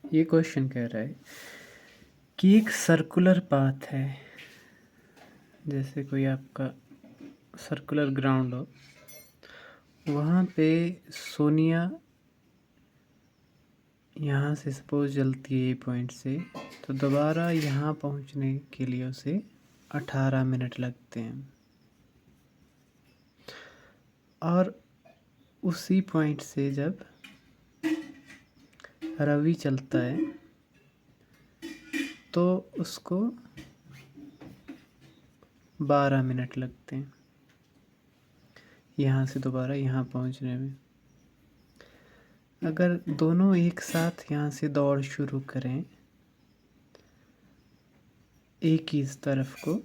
ये क्वेश्चन कह रहा है कि एक सर्कुलर पाथ है, जैसे कोई आपका सर्कुलर ग्राउंड हो, वहाँ पे सोनिया यहाँ से सपोज जलती है ए पॉइंट से, तो दोबारा यहाँ पहुँचने के लिए उसे 18 मिनट लगते हैं। और उसी पॉइंट से जब रवि चलता है तो उसको 12 मिनट लगते हैं यहाँ से दोबारा यहाँ पहुँचने में। अगर दोनों एक साथ यहाँ से दौड़ शुरू करें एक ही इस तरफ को,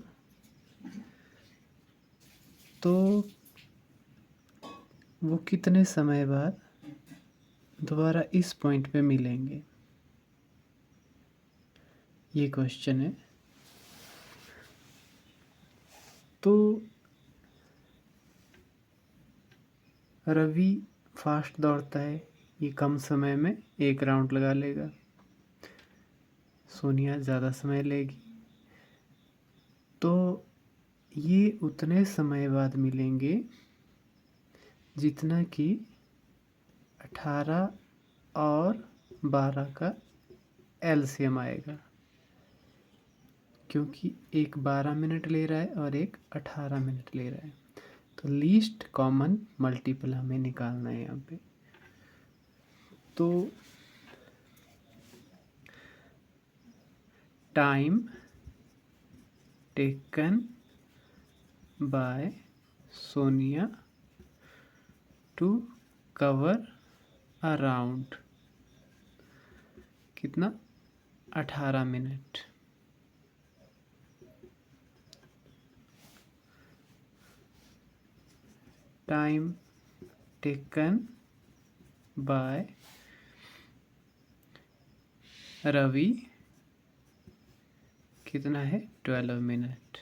तो वो कितने समय बाद दोबारा इस पॉइंट पे मिलेंगे, ये क्वेश्चन है। तो रवि फास्ट दौड़ता है, ये कम समय में एक राउंड लगा लेगा। सोनिया ज़्यादा समय लेगी, तो ये उतने समय बाद मिलेंगे जितना कि 18 और 12 का एलसीएम आएगा, क्योंकि एक 12 मिनट ले रहा है और एक 18 मिनट ले रहा है। तो लीस्ट कॉमन मल्टीपल हमें निकालना है यहाँ पे। तो time taken by Sonia to cover a round, कितना? 18 minute. Time taken by Ravi कितना है? 12 minute.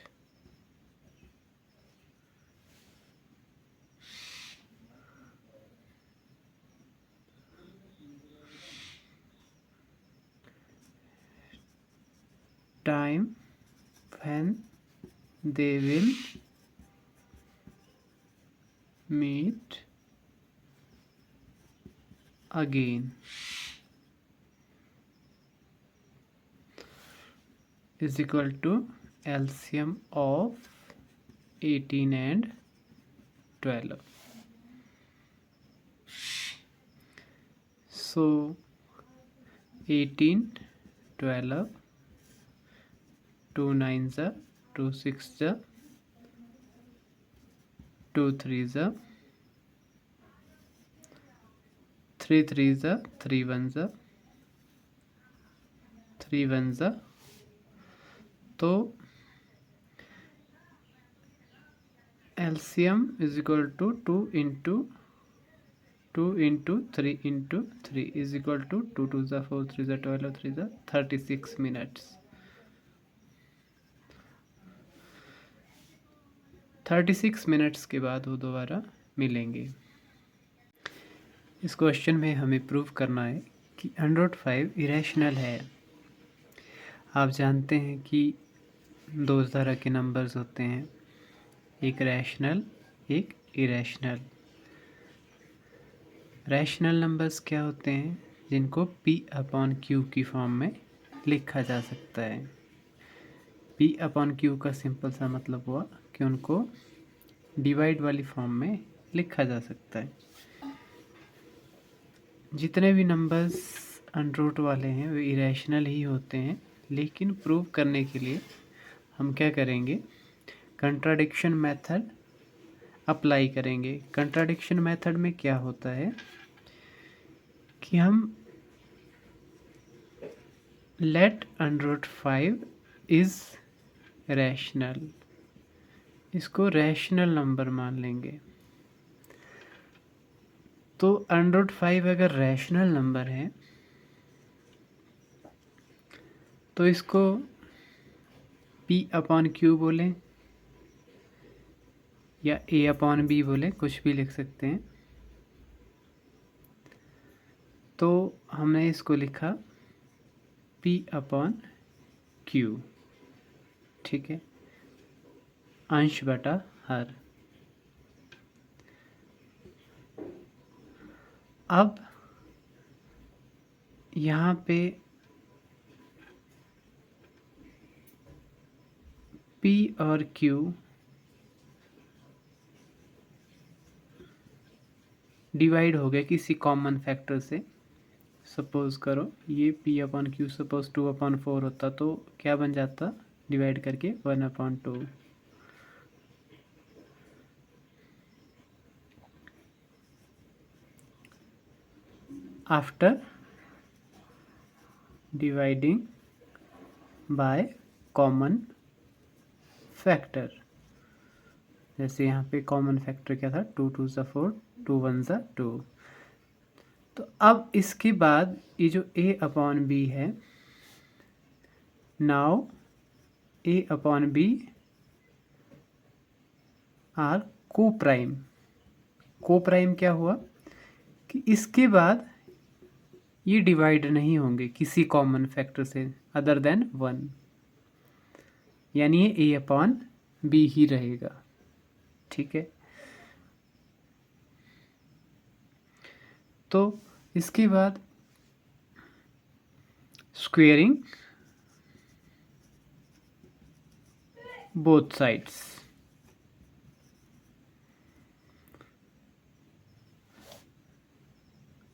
Time when they will meet again is equal to LCM of 18 and 12. So 18, 12, 2 9s are 2 6s are 2 3s are 3 3s are 3 1s are 3 1s are, तो LCM is equal to 2 into 3 into 3 is equal to 2 2s are 4 3s are 12 3s are 36 minutes। 36 minutes के बाद वो दोबारा मिलेंगे। इस question में हमें prove करना है कि 105 इरेशनल है। आप जानते हैं कि दो तरह के नंबर्स होते हैं, एक रैशनल एक इरेशनल। रैशनल नंबर्स क्या होते हैं? जिनको P/Q की फॉर्म में लिखा जा सकता है। P/Q का सिंपल सा मतलब हुआ कि उनको डिवाइड वाली फॉर्म में लिखा जा सकता है। जितने भी नंबर्स अनरूट वाले हैं वे इरेशनल ही होते हैं, लेकिन प्रूव करने के लिए हम क्या करेंगे? कंट्राडिक्शन मेथड अप्लाई करेंगे। कंट्राडिक्शन मेथड में क्या होता है कि हम लेट √5 इज रैशनल, इसको रैशनल नंबर मान लेंगे। तो √5 अगर रैशनल नंबर है तो इसको P/Q बोलें या A/B बोलें, कुछ भी लिख सकते हैं। तो हमने इसको लिखा P अपॉन Q, ठीक है, अंश बटा हर। अब यहाँ पे P और Q डिवाइड हो गए किसी कॉमन फैक्टर से। सपोज करो ये P अपॉन Q सपोज 2/4 होता तो क्या बन जाता, डिवाइड करके 1/2। After dividing by common factor, जैसे यहाँ पे कॉमन फैक्टर क्या था, 2 2 ज़ा 4, 2 1 ज़ा 2। तो अब इसके बाद ये जो A अपॉन B है, now A upon B are coprime. Coprime क्या हुआ कि इसके बाद ये डिवाइड नहीं होंगे किसी कॉमन फैक्टर से अदर देन 1, यानी ये A अपॉन B ही रहेगा, ठीक है। तो इसके बाद squaring both sides,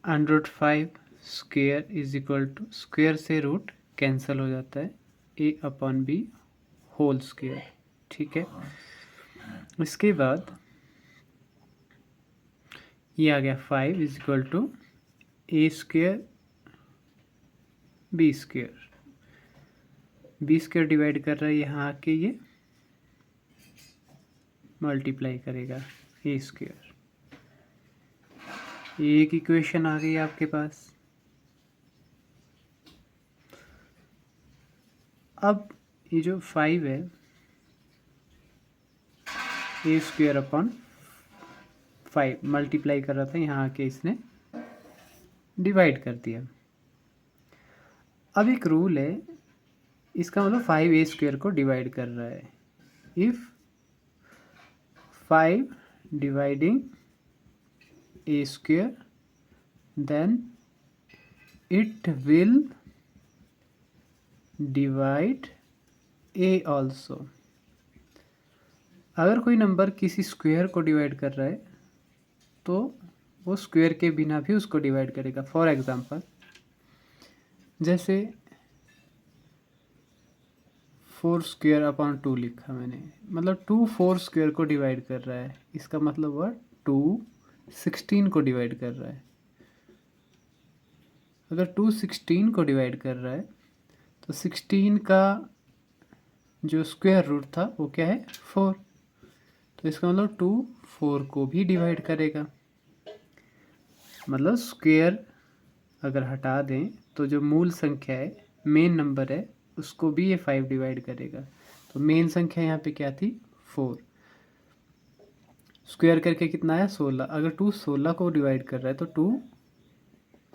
√5 square is equal to, square से रूट कैंसिल हो जाता है, A upon B whole square, ठीक है। इसके बाद ये आ गया 5 is equal to A square B square, B square divide कर रहा है, यहाँ आके ये मल्टीप्लाई करेगा A स्क्वेयर। ये एक इक्वेशन आ गई आपके पास। अब ये जो 5 है, A स्क्वेयर अपॉन 5 मल्टीप्लाई कर रहा था, यहाँ आके इसने डिवाइड कर दिया। अब एक रूल है, इसका मतलब 5 A स्क्वेयर को डिवाइड कर रहा है। If 5 dividing A square then it will divide A also. अगर कोई नंबर किसी स्क्वेयर को डिवाइड कर रहा है तो वो स्क्वेयर के बिना भी उसको डिवाइड करेगा। फॉर एग्जांपल जैसे 4 स्क्वेयर अपॉन 2 लिखा मैंने, मतलब 2 4 स्क्वेयर को डिवाइड कर रहा है, इसका मतलब हुआ 2 16 को डिवाइड कर रहा है। अगर 2 16 को डिवाइड कर रहा है तो 16 का जो स्क्वायर रूट था वो क्या है, 4। तो इसका मतलब 2 4 को भी डिवाइड करेगा। मतलब स्क्वायर अगर हटा दें तो जो मूल संख्या है, मेन नंबर है, उसको भी ये 5 डिवाइड करेगा। तो मेन संख्या यहाँ पे क्या थी, 4। स्क्वायर करके कितना आया, 16। अगर 2 16 को डिवाइड कर रहा है तो 2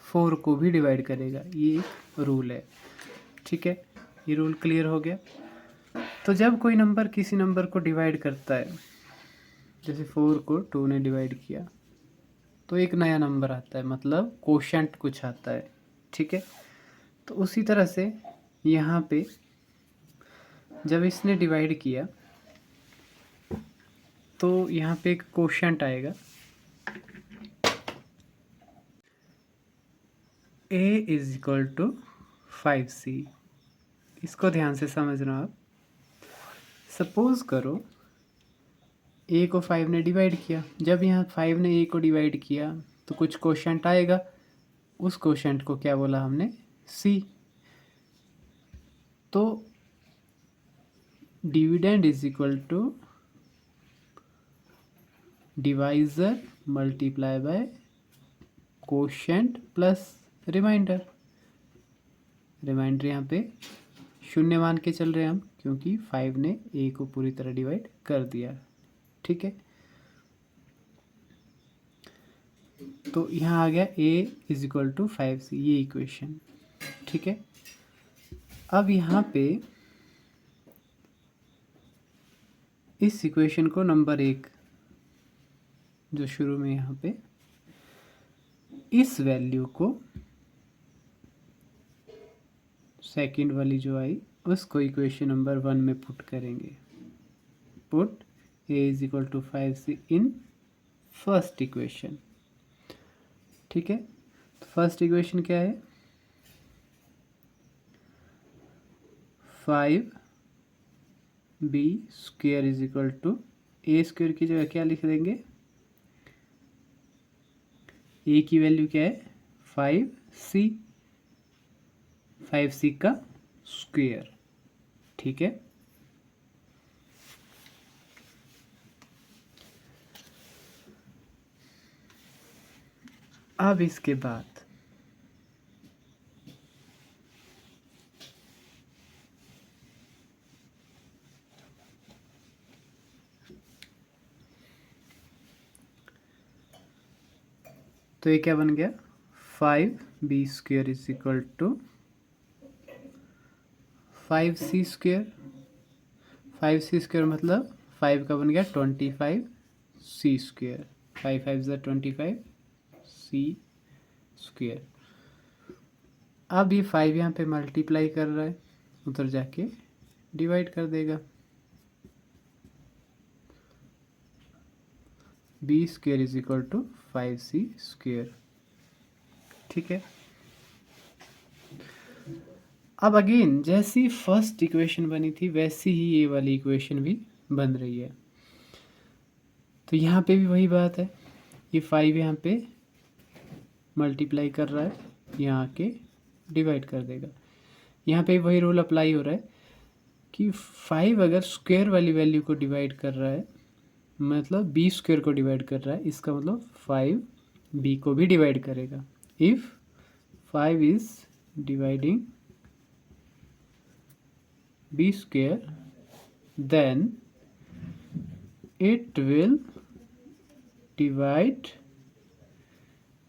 4 को भी डिवाइड करेगा। ये एक रूल है, ठीक है। ये रूल क्लियर हो गया। तो जब कोई नंबर किसी नंबर को डिवाइड करता है, जैसे 4 को 2 ने डिवाइड किया, तो एक नया नंबर आता है, मतलब कोशेंट कुछ आता है, ठीक है। तो उसी तरह से यहाँ पे जब इसने डिवाइड किया तो यहाँ पे एक कोशेंट आएगा, A is equal to 5C। इसको ध्यान से समझना आप। सपोज करो A को 5 ने डिवाइड किया, जब यहाँ 5 ने A को डिवाइड किया तो कुछ कोशेंट आएगा, उस कोशेंट को क्या बोला हमने, C। तो dividend is equal to divisor multiply by quotient plus remainder. Remainder यहाँ पे शून्य मान के चल रहे हैं हम, क्योंकि 5 ने A को पूरी तरह डिवाइड कर दिया, ठीक है। तो यहाँ आ गया A is equal to 5C, ये इक्वेशन, ठीक है। अब यहाँ पे इस इक्वेशन को नंबर 1 जो शुरू में यहाँ पे इस वैल्यू को सेकंड वाली जो आई उसको इक्वेशन नंबर 1 में पुट करेंगे। Put a is equal to 5c in first equation. ठीक है, तो फर्स्ट इक्वेशन क्या है? 5b square is equal to A square की जगह क्या लिख देंगे? ए की वैल्यू क्या है? 5c, 5c का स्क्वेयर। ठीक है, अब इसके बाद तो ये क्या बन गया? 5b square is equal to 5c square. 5c square मतलब 5 का बन गया 25c स्क्वेयर। 5 5 ज़ा 25c स्क्वेयर। अब ये 5 यहाँ पे मल्टीप्लाई कर रहा है, उधर जाके डिवाइड कर देगा। b square is equal to 5c square. ठीक है, अब अगेन जैसी फर्स्ट इक्वेशन बनी थी वैसी ही ये वाली इक्वेशन भी बन रही है। तो यहाँ पे भी वही बात है, ये 5 यहाँ पे मल्टीप्लाई कर रहा है, यहाँ के डिवाइड कर देगा। यहाँ पे वही रूल अप्लाई हो रहा है कि 5 अगर स्क्वायर वाली वैल्यू को डिवाइड कर रहा है, मतलब b स्क्वायर को डिवाइड कर रहा है, इसका मतलब 5 b को भी डिवाइड करेगा। If 5 is dividing b square, then it will divide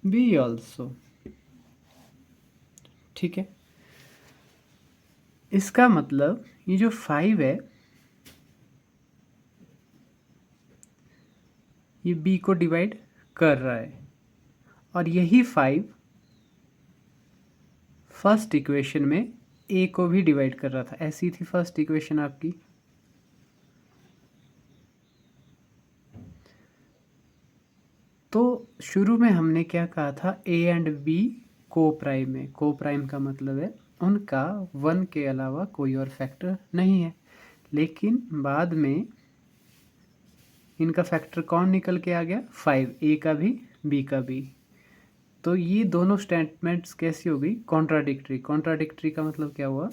b also। ठीक है, इसका मतलब ये जो 5 है ये b को डिवाइड कर रहा है, और यही 5 फर्स्ट इक्वेशन में a को भी डिवाइड कर रहा था। ऐसी थी फर्स्ट इक्वेशन आपकी। तो शुरू में हमने क्या कहा था? a एंड b को प्राइम है। को प्राइम का मतलब है उनका 1 के अलावा कोई और फैक्टर नहीं है, लेकिन बाद में इनका फैक्टर कौन निकल के आ गया? 5, a का भी b का भी। तो ये दोनों स्टेटमेंट्स कैसी हो गई? कॉन्ट्राडिक्टरी। कॉन्ट्राडिक्टरी का मतलब क्या हुआ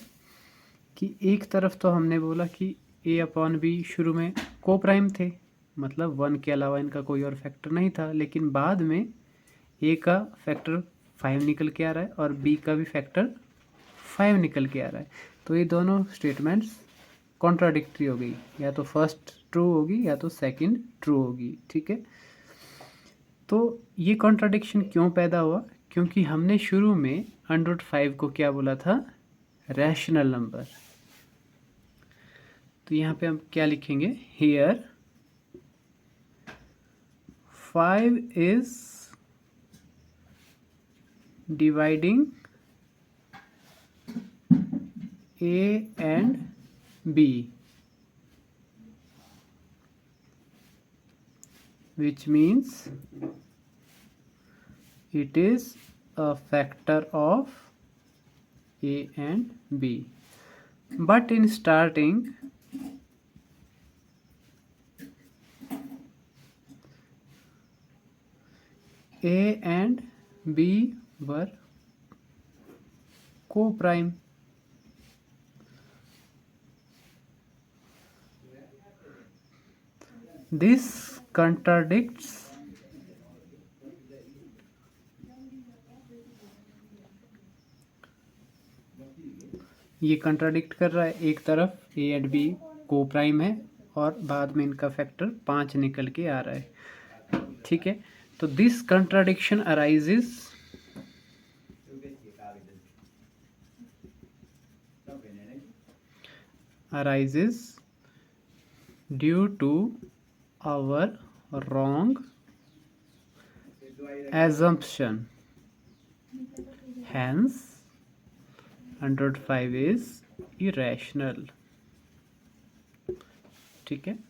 कि एक तरफ तो हमने बोला कि a अपॉन b शुरू में को प्राइम थे, मतलब 1 के अलावा इनका कोई और फैक्टर नहीं था, लेकिन बाद में a का फैक्टर 5 निकल के आ रहा है और b का भी फैक्टर 5 निकल के आ रहा है। तो ये दोनों स्टेटमेंट्स कॉन्ट्राडिक्टरी हो गई, या तो फर्स्ट ट्रू होगी या तो सेकंड ट्रू होगी। ठीक है, तो ये कॉन्ट्राडिक्शन क्यों पैदा हुआ? क्योंकि हमने शुरू में √5 को क्या बोला था? Rational number. तो यहाँ पे हम क्या लिखेंगे? Here 5 is dividing a and b, which means it is a factor of a and b. But in starting a and b were co-prime. This contradicts ये कंट्राडिक्ट कर रहा है। एक तरफ a एंड b को प्राइम है और बाद में इनका फैक्टर 5 निकल के आ रहा है। ठीक है, तो this contradiction arises arises due to our wrong assumption. Hence 105 is irrational. ठीक है.